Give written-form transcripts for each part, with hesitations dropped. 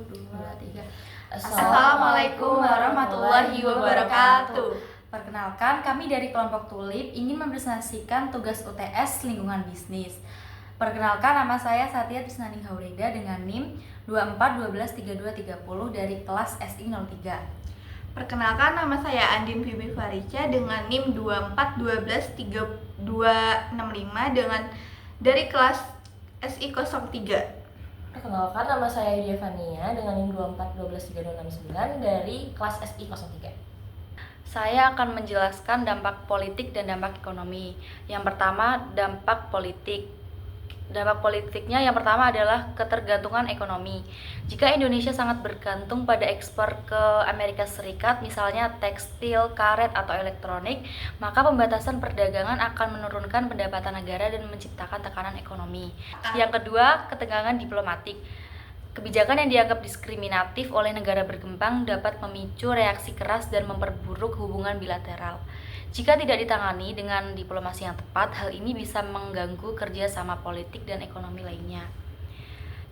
2, 3. Assalamualaikum warahmatullahi wabarakatuh. Perkenalkan, kami dari kelompok Tulip ingin mempresentasikan tugas UTS Lingkungan Bisnis. Perkenalkan, nama saya Satya Trisnani Haureda dengan NIM 24123230 dari kelas SI 03. Perkenalkan, nama saya Andin Fibi Farica dengan NIM 24123265 dari kelas SI 03. Perkenalkan, nama saya Yudia Fania dengan NIM 24123269 dari kelas SI 03. Saya akan menjelaskan dampak politik dan dampak ekonomi. Yang pertama, dampak politik. Dampak politiknya yang pertama adalah ketergantungan ekonomi. Jika Indonesia sangat bergantung pada ekspor ke Amerika Serikat, misalnya tekstil, karet, atau elektronik, maka pembatasan perdagangan akan menurunkan pendapatan negara dan menciptakan tekanan ekonomi. Yang kedua, ketegangan diplomatik. Kebijakan yang dianggap diskriminatif oleh negara berkembang dapat memicu reaksi keras dan memperburuk hubungan bilateral. Jika tidak ditangani dengan diplomasi yang tepat, hal ini bisa mengganggu kerjasama politik dan ekonomi lainnya.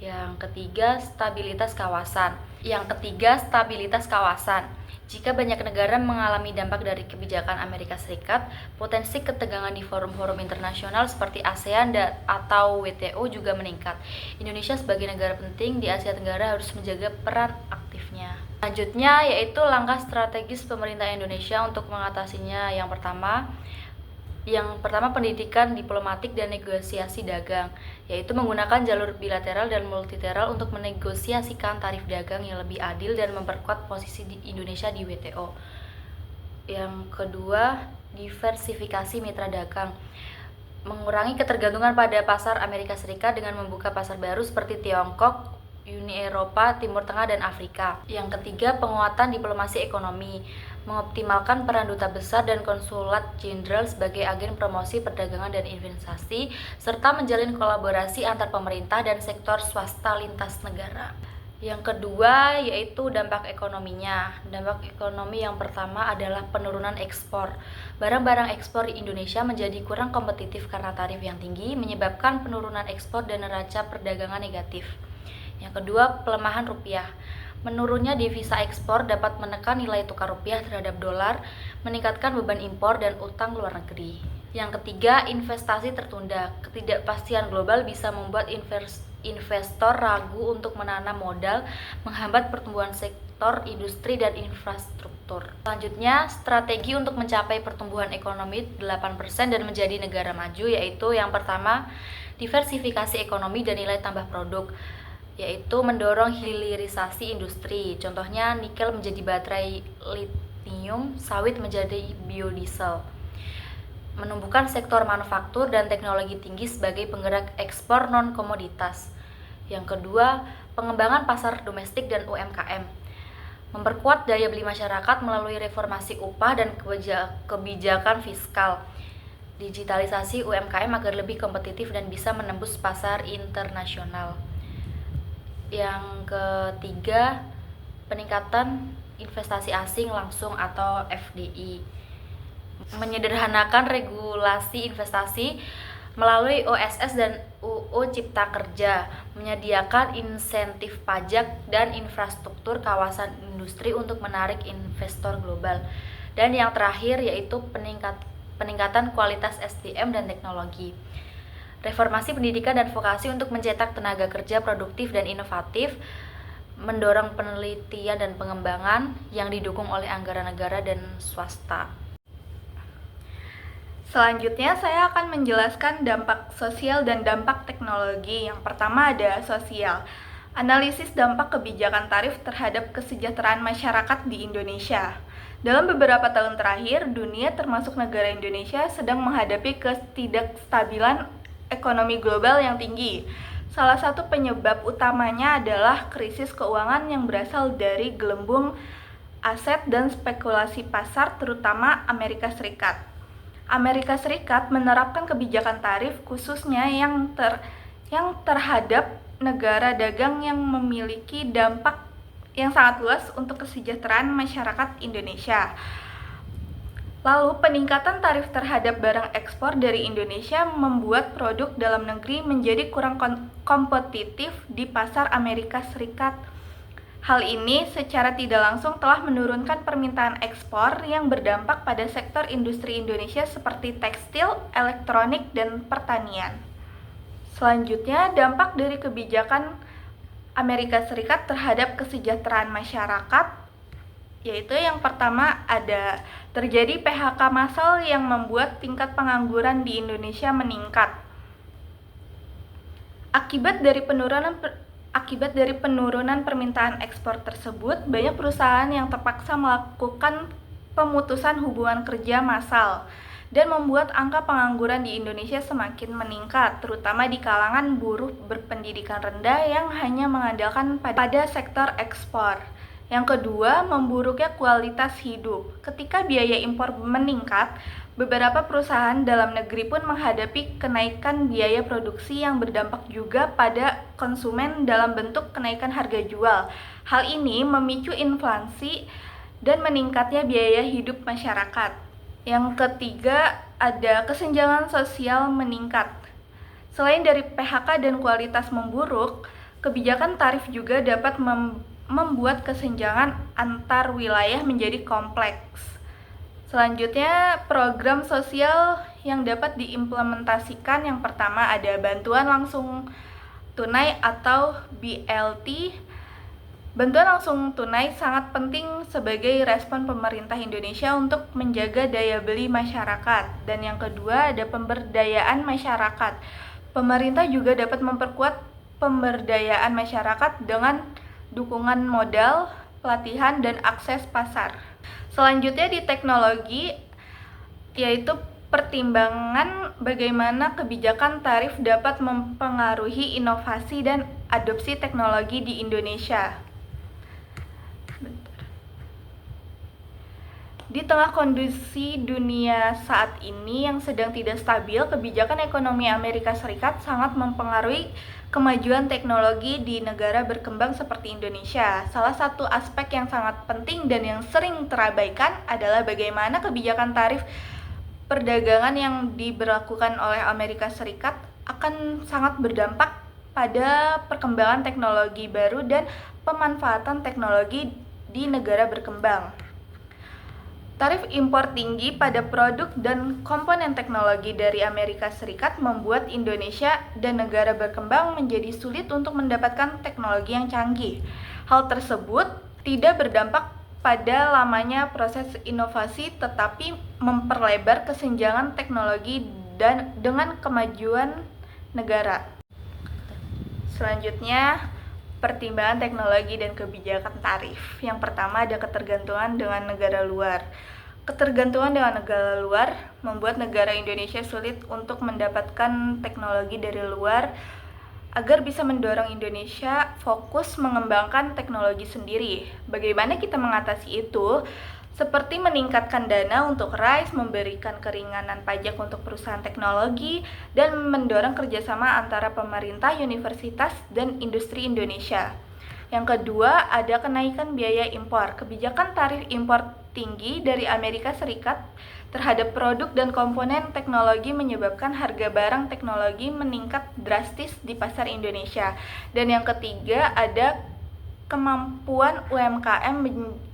Yang ketiga, stabilitas kawasan. Jika banyak negara mengalami dampak dari kebijakan Amerika Serikat, potensi ketegangan di forum-forum internasional seperti ASEAN atau WTO juga meningkat. Indonesia sebagai negara penting di Asia Tenggara harus menjaga peran aktifnya. Selanjutnya yaitu langkah strategis pemerintah Indonesia untuk mengatasinya. Yang pertama pendidikan diplomatik dan negosiasi dagang, yaitu menggunakan jalur bilateral dan multilateral untuk menegosiasikan tarif dagang yang lebih adil dan memperkuat posisi Indonesia di WTO. Yang kedua, diversifikasi mitra dagang, mengurangi ketergantungan pada pasar Amerika Serikat dengan membuka pasar baru seperti Tiongkok, Uni Eropa, Timur Tengah, dan Afrika. Yang ketiga, penguatan diplomasi ekonomi, mengoptimalkan peran duta besar dan konsulat jenderal sebagai agen promosi perdagangan dan investasi, serta menjalin kolaborasi antar pemerintah dan sektor swasta lintas negara. Yang kedua yaitu dampak ekonominya. Dampak ekonomi yang pertama adalah penurunan ekspor. Barang-barang ekspor di Indonesia menjadi kurang kompetitif karena tarif yang tinggi, menyebabkan penurunan ekspor dan neraca perdagangan negatif. Yang kedua, pelemahan rupiah. Menurunnya devisa ekspor dapat menekan nilai tukar rupiah terhadap dolar, meningkatkan beban impor dan utang luar negeri. Yang ketiga, investasi tertunda. Ketidakpastian global bisa membuat investor ragu untuk menanam modal, menghambat pertumbuhan sektor industri dan infrastruktur. Selanjutnya, strategi untuk mencapai pertumbuhan ekonomi 8% dan menjadi negara maju, yaitu yang pertama, diversifikasi ekonomi dan nilai tambah produk, yaitu mendorong hilirisasi industri. Contohnya nikel menjadi baterai lithium, sawit menjadi biodiesel. Menumbuhkan sektor manufaktur dan teknologi tinggi sebagai penggerak ekspor non-komoditas. Yang kedua, pengembangan pasar domestik dan UMKM. Memperkuat daya beli masyarakat melalui reformasi upah dan kebijakan fiskal. Digitalisasi UMKM agar lebih kompetitif dan bisa menembus pasar internasional. Yang ketiga, peningkatan investasi asing langsung atau FDI. Menyederhanakan regulasi investasi melalui OSS dan UU Cipta Kerja, menyediakan insentif pajak dan infrastruktur kawasan industri untuk menarik investor global. Dan yang terakhir yaitu peningkatan kualitas SDM dan teknologi. Reformasi pendidikan dan vokasi untuk mencetak tenaga kerja produktif dan inovatif, mendorong penelitian dan pengembangan yang didukung oleh anggaran negara dan swasta. Selanjutnya saya akan menjelaskan dampak sosial dan dampak teknologi. Yang pertama ada sosial. Analisis dampak kebijakan tarif terhadap kesejahteraan masyarakat di Indonesia. Dalam beberapa tahun terakhir, dunia termasuk negara Indonesia sedang menghadapi ketidakstabilan ekonomi global yang tinggi. Salah satu penyebab utamanya adalah krisis keuangan yang berasal dari gelembung aset dan spekulasi pasar, terutama Amerika Serikat. Amerika Serikat menerapkan kebijakan tarif khususnya yang terhadap negara dagang yang memiliki dampak yang sangat luas untuk kesejahteraan masyarakat Indonesia. Lalu, peningkatan tarif terhadap barang ekspor dari Indonesia membuat produk dalam negeri menjadi kurang kompetitif di pasar Amerika Serikat. Hal ini secara tidak langsung telah menurunkan permintaan ekspor yang berdampak pada sektor industri Indonesia seperti tekstil, elektronik, dan pertanian. Selanjutnya, dampak dari kebijakan Amerika Serikat terhadap kesejahteraan masyarakat, yaitu yang pertama ada terjadi PHK massal yang membuat tingkat pengangguran di Indonesia meningkat. Akibat dari penurunan permintaan ekspor tersebut, banyak perusahaan yang terpaksa melakukan pemutusan hubungan kerja massal dan membuat angka pengangguran di Indonesia semakin meningkat, terutama di kalangan buruh berpendidikan rendah yang hanya mengandalkan pada sektor ekspor. Yang kedua, memburuknya kualitas hidup. Ketika biaya impor meningkat, beberapa perusahaan dalam negeri pun menghadapi kenaikan biaya produksi yang berdampak juga pada konsumen dalam bentuk kenaikan harga jual. Hal ini memicu inflasi dan meningkatnya biaya hidup masyarakat. Yang ketiga, ada kesenjangan sosial meningkat. Selain dari PHK dan kualitas memburuk, kebijakan tarif juga dapat membuat kesenjangan antar wilayah menjadi kompleks. Selanjutnya, program sosial yang dapat diimplementasikan yang pertama ada bantuan langsung tunai atau BLT. Bantuan langsung tunai sangat penting sebagai respon pemerintah Indonesia untuk menjaga daya beli masyarakat. Dan yang kedua ada pemberdayaan masyarakat. Pemerintah juga dapat memperkuat pemberdayaan masyarakat dengan dukungan modal, pelatihan, dan akses pasar. Selanjutnya di teknologi, yaitu pertimbangan bagaimana kebijakan tarif dapat mempengaruhi inovasi dan adopsi teknologi di Indonesia. Di tengah kondisi dunia saat ini yang sedang tidak stabil, kebijakan ekonomi Amerika Serikat sangat mempengaruhi kemajuan teknologi di negara berkembang seperti Indonesia. Salah satu aspek yang sangat penting dan yang sering terabaikan adalah bagaimana kebijakan tarif perdagangan yang diberlakukan oleh Amerika Serikat akan sangat berdampak pada perkembangan teknologi baru dan pemanfaatan teknologi di negara berkembang. Tarif impor tinggi pada produk dan komponen teknologi dari Amerika Serikat membuat Indonesia dan negara berkembang menjadi sulit untuk mendapatkan teknologi yang canggih. Hal tersebut tidak berdampak pada lamanya proses inovasi, tetapi memperlebar kesenjangan teknologi dan dengan kemajuan negara. Selanjutnya, pertimbangan teknologi dan kebijakan tarif. Yang pertama ada ketergantungan dengan negara luar. Ketergantungan dengan negara luar membuat negara Indonesia sulit untuk mendapatkan teknologi dari luar agar bisa mendorong Indonesia fokus mengembangkan teknologi sendiri. Bagaimana kita mengatasi itu? Seperti meningkatkan dana untuk RISE, memberikan keringanan pajak untuk perusahaan teknologi, dan mendorong kerjasama antara pemerintah, universitas, dan industri Indonesia. Yang kedua, ada kenaikan biaya impor. Kebijakan tarif impor tinggi dari Amerika Serikat terhadap produk dan komponen teknologi menyebabkan harga barang teknologi meningkat drastis di pasar Indonesia. Dan yang ketiga, ada kemampuan UMKM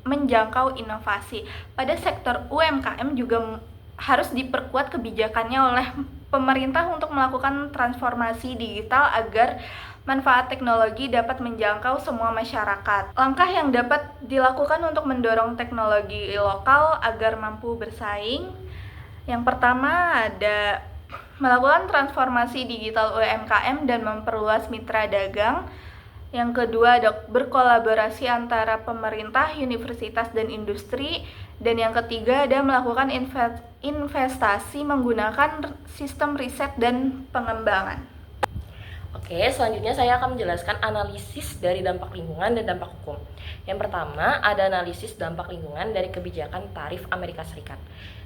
menjangkau inovasi. Pada sektor UMKM juga harus diperkuat kebijakannya oleh pemerintah untuk melakukan transformasi digital agar manfaat teknologi dapat menjangkau semua masyarakat. Langkah yang dapat dilakukan untuk mendorong teknologi lokal agar mampu bersaing. Yang pertama ada melakukan transformasi digital UMKM dan memperluas mitra dagang. Yang kedua ada berkolaborasi antara pemerintah, universitas, dan industri. Dan yang ketiga ada melakukan investasi menggunakan sistem riset dan pengembangan. Oke, selanjutnya saya akan menjelaskan analisis dari dampak lingkungan dan dampak hukum. Yang pertama, ada analisis dampak lingkungan dari kebijakan tarif Amerika Serikat.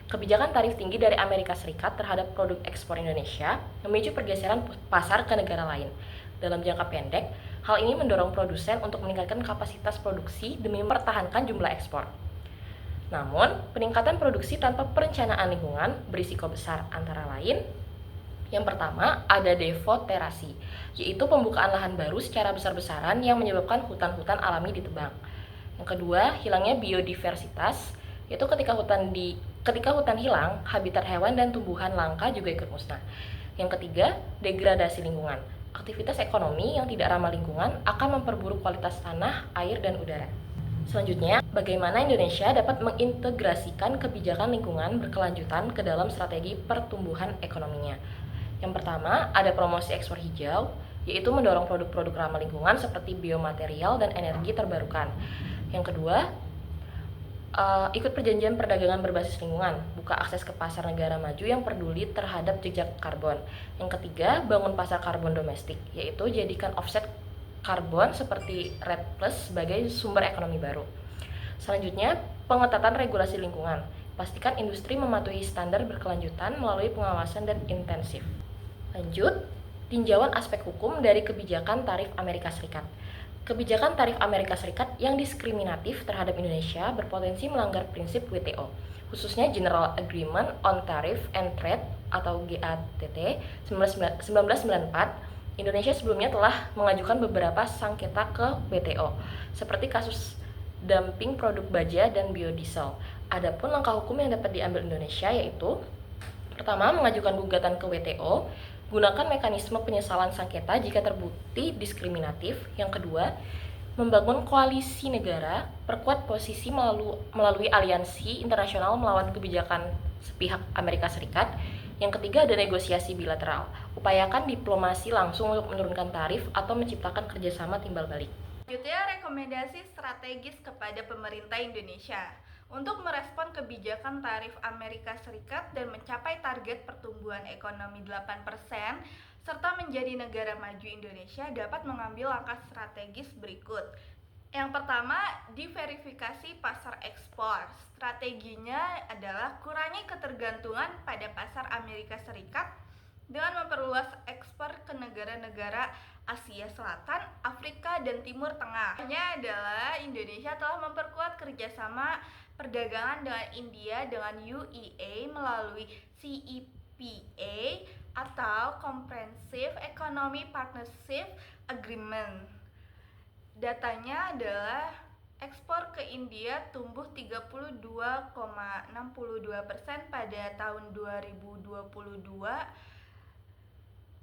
Kebijakan tarif tinggi dari Amerika Serikat terhadap produk ekspor Indonesia memicu pergeseran pasar ke negara lain. Dalam jangka pendek, hal ini mendorong produsen untuk meningkatkan kapasitas produksi demi mempertahankan jumlah ekspor. Namun, peningkatan produksi tanpa perencanaan lingkungan berisiko besar, antara lain Yang pertama, ada defoterasi, yaitu pembukaan lahan baru secara besar-besaran yang menyebabkan hutan-hutan alami ditebang. Yang kedua, hilangnya biodiversitas, yaitu ketika hutan hilang, habitat hewan dan tumbuhan langka juga ikut musnah. Yang ketiga, degradasi lingkungan. Aktivitas ekonomi yang tidak ramah lingkungan akan memperburuk kualitas tanah, air, dan udara. Selanjutnya, bagaimana Indonesia dapat mengintegrasikan kebijakan lingkungan berkelanjutan ke dalam strategi pertumbuhan ekonominya. Yang pertama, ada promosi ekspor hijau, yaitu mendorong produk-produk ramah lingkungan seperti biomaterial dan energi terbarukan. Yang kedua, ikut perjanjian perdagangan berbasis lingkungan, buka akses ke pasar negara maju yang peduli terhadap jejak karbon. Yang ketiga, bangun pasar karbon domestik, yaitu jadikan offset karbon seperti REDD Plus sebagai sumber ekonomi baru. Selanjutnya, pengetatan regulasi lingkungan. Pastikan industri mematuhi standar berkelanjutan melalui pengawasan dan intensif. Lanjut, tinjauan aspek hukum dari kebijakan tarif Amerika Serikat. Kebijakan tarif Amerika Serikat yang diskriminatif terhadap Indonesia berpotensi melanggar prinsip WTO, khususnya General Agreement on Tariff and Trade atau GATT 1994. Indonesia sebelumnya telah mengajukan beberapa sengketa ke WTO, seperti kasus dumping produk baja dan biodiesel. Adapun langkah hukum yang dapat diambil Indonesia yaitu: pertama, mengajukan gugatan ke WTO. Gunakan mekanisme penyesalan sengketa jika terbukti diskriminatif. Yang kedua, membangun koalisi negara, perkuat posisi melalui aliansi internasional melawan kebijakan sepihak Amerika Serikat. Yang ketiga, ada negosiasi bilateral. Upayakan diplomasi langsung untuk menurunkan tarif atau menciptakan kerjasama timbal balik. Selanjutnya, rekomendasi strategis kepada pemerintah Indonesia untuk merespon kebijakan tarif Amerika Serikat dan mencapai target pertumbuhan ekonomi 8% serta menjadi negara maju. Indonesia dapat mengambil langkah strategis berikut. Yang pertama, diverifikasi pasar ekspor. Strateginya adalah kurangi ketergantungan pada pasar Amerika Serikat dengan memperluas ekspor ke negara-negara Asia Selatan, Afrika, dan Timur Tengah. Ini adalah Indonesia telah memperkuat kerjasama perdagangan dengan India dengan UEA melalui CEPA atau Comprehensive Economic Partnership Agreement. Datanya adalah ekspor ke India tumbuh 32,62% pada tahun 2022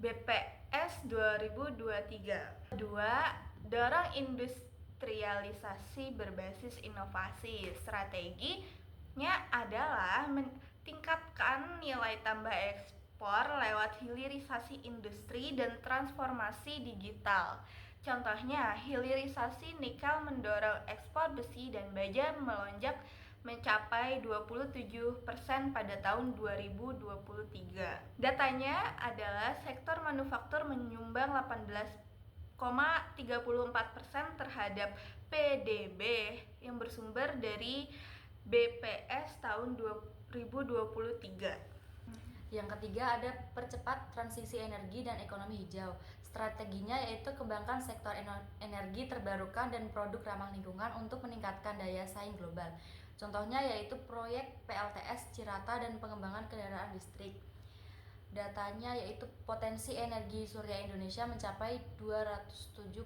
BPS 2023. Kedua, dorong industrialisasi berbasis inovasi. Strateginya adalah meningkatkan nilai tambah ekspor lewat hilirisasi industri dan transformasi digital. Contohnya, hilirisasi nikel mendorong ekspor besi dan baja melonjak mencapai 27% pada tahun 2023. Datanya adalah sektor manufaktur menyumbang 18,34% terhadap PDB yang bersumber dari BPS tahun 2023. Yang ketiga, ada percepat transisi energi dan ekonomi hijau. Strateginya yaitu kembangkan sektor energi terbarukan dan produk ramah lingkungan untuk meningkatkan daya saing global. Contohnya yaitu proyek PLTS Cirata dan pengembangan kendaraan listrik. Datanya yaitu potensi energi surya Indonesia mencapai 207,8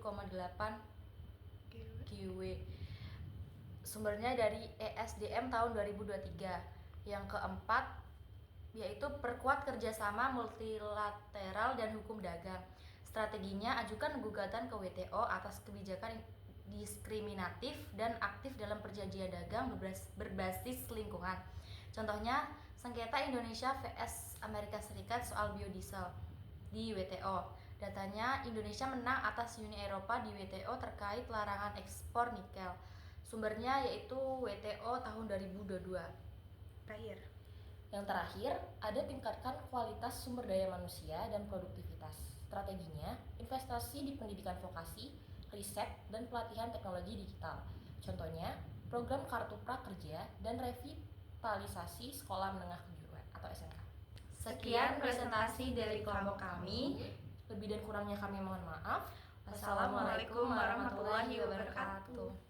GW. Sumbernya dari ESDM tahun 2023. Yang keempat yaitu perkuat kerjasama multilateral dan hukum dagang. Strateginya ajukan gugatan ke WTO atas kebijakan diskriminatif dan aktif dalam perjanjian dagang berbasis lingkungan. Contohnya, sengketa Indonesia vs Amerika Serikat soal biodiesel di WTO. Datanya, Indonesia menang atas Uni Eropa di WTO terkait larangan ekspor nikel. Sumbernya yaitu WTO tahun 2022. Yang terakhir, ada tingkatkan kualitas sumber daya manusia dan produktivitas. Strateginya, investasi di pendidikan vokasi, riset, dan pelatihan teknologi digital. Contohnya, program Kartu Prakerja dan revitalisasi sekolah menengah kejuruan atau SMK. Sekian presentasi dari kelompok kami. Lebih dan kurangnya kami mohon maaf. Wassalamualaikum warahmatullahi wabarakatuh.